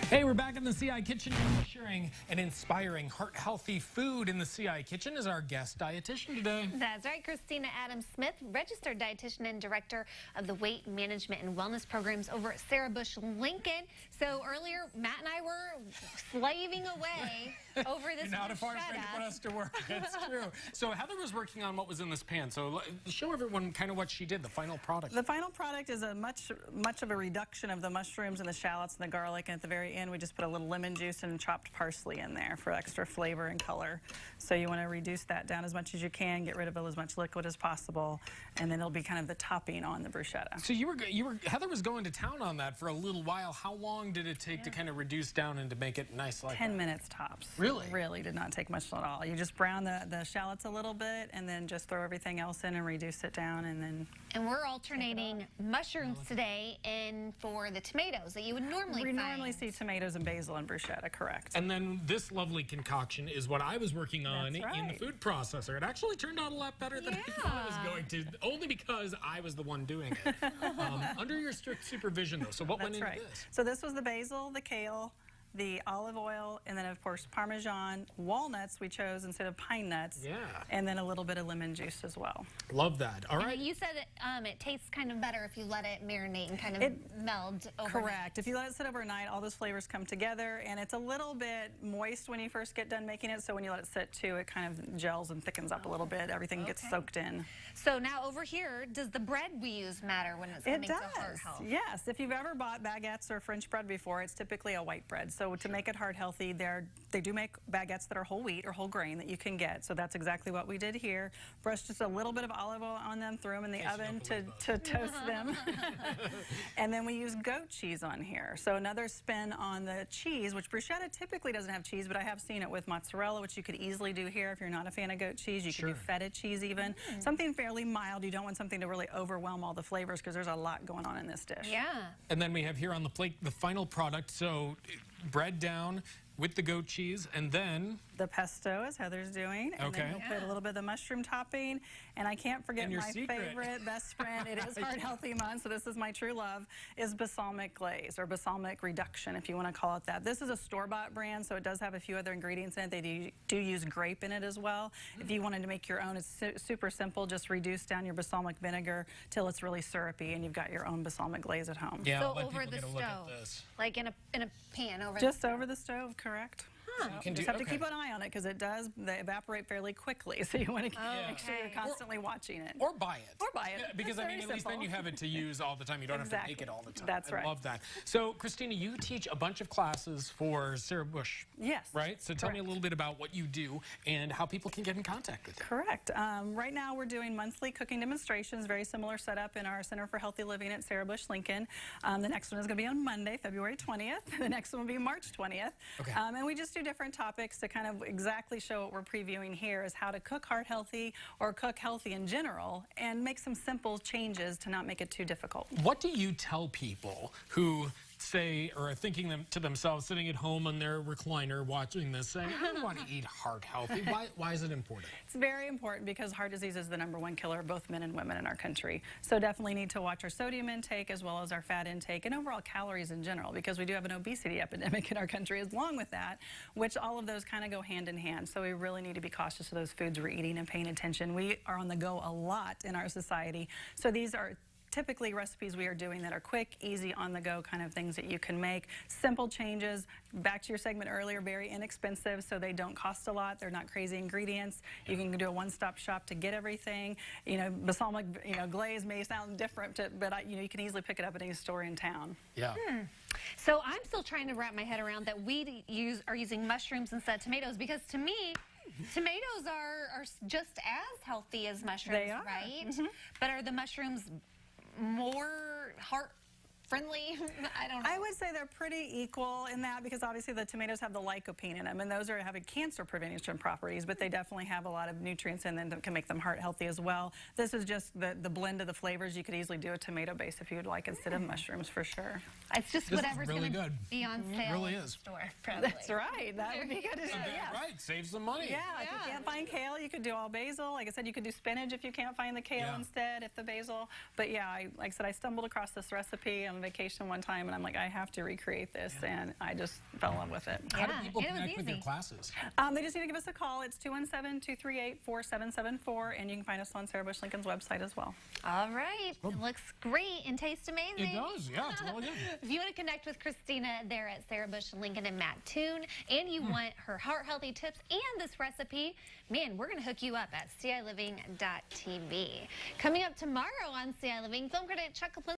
Hey, we're back in the ciKitchen, sharing and inspiring heart-healthy food in the ciKitchen is our guest dietitian today. That's right, Kristina Adams Smith, registered dietitian and director of the weight management and wellness programs over at Sarah Bush Lincoln. So earlier, Matt and I were slaving away over this You're not a far friend to put us to work. That's true. So Heather was working on what was in this pan. So show everyone kind of what she did, the final product. The final product is a much of a reduction of the mushrooms and the shallots and the garlic, and at the very end we just put a little lemon juice and chopped parsley in there for extra flavor and color. So you want to reduce that down as much as you can, get rid of as much liquid as possible, and then it'll be kind of the topping on the bruschetta. So Heather was going to town on that for a little while. How long did it take to kind of reduce down and to make it nice like 10 that? minutes tops. Really? Really did not take much at all. You just brown the shallots a little bit and then just throw everything else in and reduce it down, and then... And we're alternating mushrooms today and for the tomatoes that you would normally find. We normally see tomatoes and basil and bruschetta, correct. And then this lovely concoction is what I was working on in the food processor. It actually turned out a lot better than I thought it was going to, only because I was the one doing it. Under your strict supervision, though. So what went into this? So this was the basil, the kale, the olive oil, and then of course Parmesan. Walnuts we chose instead of pine nuts. Yeah. And then a little bit of lemon juice as well. Love that. All right. And you said it tastes kind of better if you let it marinate and kind of meld overnight. Correct. If you let it sit overnight, all those flavors come together, and it's a little bit moist when you first get done making it, so when you let it sit too, it kind of gels and thickens up a little bit. Everything gets soaked in. So now over here, does the bread we use matter when it's coming to heart health? Yes. If you've ever bought baguettes or French bread before, it's typically a white bread. So to make it heart healthy, they do make baguettes that are whole wheat or whole grain that you can get. So that's exactly what we did here. Brush just a little bit of olive oil on them, threw them in the oven to toast them. And then we use goat cheese on here. So another spin on the cheese, which bruschetta typically doesn't have cheese, but I have seen it with mozzarella, which you could easily do here if you're not a fan of goat cheese. You can do feta cheese even. Something fairly mild. You don't want something to really overwhelm all the flavors because there's a lot going on in this dish. Yeah. And then we have here on the plate the final product. So bread down with the goat cheese, and then the pesto, as Heather's doing, and then you'll put a little bit of the mushroom topping, and I can't forget my favorite best friend. It is Heart Healthy Month, so this is my true love, is balsamic glaze, or balsamic reduction, if you want to call it that. This is a store-bought brand, so it does have a few other ingredients in it. They do use grape in it as well. If you wanted to make your own, it's super simple. Just reduce down your balsamic vinegar till it's really syrupy, and you've got your own balsamic glaze at home. Yeah, so over the stove, like in a pan over just over the stove, correct. You just have to keep an eye on it because they evaporate fairly quickly, so you want to make sure you're constantly watching it. Or buy it. Or buy it. Yeah, because I mean, at least then you have it to use all the time. You don't have to make it all the time. That's right. I love that. So, Kristina, you teach a bunch of classes for Sarah Bush. Yes. Right? So tell me a little bit about what you do and how people can get in contact with you. Correct. Right now we're doing monthly cooking demonstrations, very similar setup in our Center for Healthy Living at Sarah Bush Lincoln. The next one is going to be on Monday, February 20th. The next one will be March 20th. Okay. And we just do different topics to kind of exactly show what we're previewing here is how to cook heart healthy or cook healthy in general and make some simple changes to not make it too difficult. What do you tell people who say or are thinking to themselves sitting at home on their recliner watching this saying, I don't want to eat heart healthy? Why is it important? It's very important because heart disease is the #1 killer of both men and women in our country. So definitely need to watch our sodium intake as well as our fat intake and overall calories in general because we do have an obesity epidemic in our country along with that, which all of those kind of go hand in hand. So we really need to be cautious of those foods we're eating and paying attention. We are on the go a lot in our society. So these are typically recipes we are doing that are quick, easy, on-the-go kind of things that you can make. Simple changes. Back to your segment earlier, very inexpensive, so they don't cost a lot. They're not crazy ingredients. You can do a one-stop shop to get everything. You know, balsamic, glaze may sound different, but you can easily pick it up at any store in town. Yeah. So I'm still trying to wrap my head around that we are using mushrooms instead of tomatoes because to me, tomatoes are just as healthy as mushrooms, they are. Right? But are the mushrooms more heart friendly? I don't know. I would say they're pretty equal in that because obviously the tomatoes have the lycopene in them and those are having cancer prevention properties, but they definitely have a lot of nutrients in them that can make them heart healthy as well. This is just the blend of the flavors. You could easily do a tomato base if you'd like instead of mushrooms for sure. It's just whatever's really going to be on sale it really in the is. store. Probably. That's right. That would be good to do. Yes. Right, save some money. Yeah, if you can't find kale, you could do all basil. Like I said, you could do spinach if you can't find the kale instead, if the basil. But yeah, like I said, I stumbled across this recipe and on vacation one time, and I'm like, I have to recreate this, and I just fell in love with it. How do people and it was connect with your easy. classes? They just need to give us a call. It's 217-238-4774, and you can find us on Sarah Bush Lincoln's website as well. All right. It looks great and tastes amazing. It does, yeah, it's really good. If you want to connect with Kristina there at Sarah Bush Lincoln and Matt Toon, and you want her heart-healthy tips and this recipe, man, we're going to hook you up at CILiving.tv. Coming up tomorrow on CI Living, film critic Chuck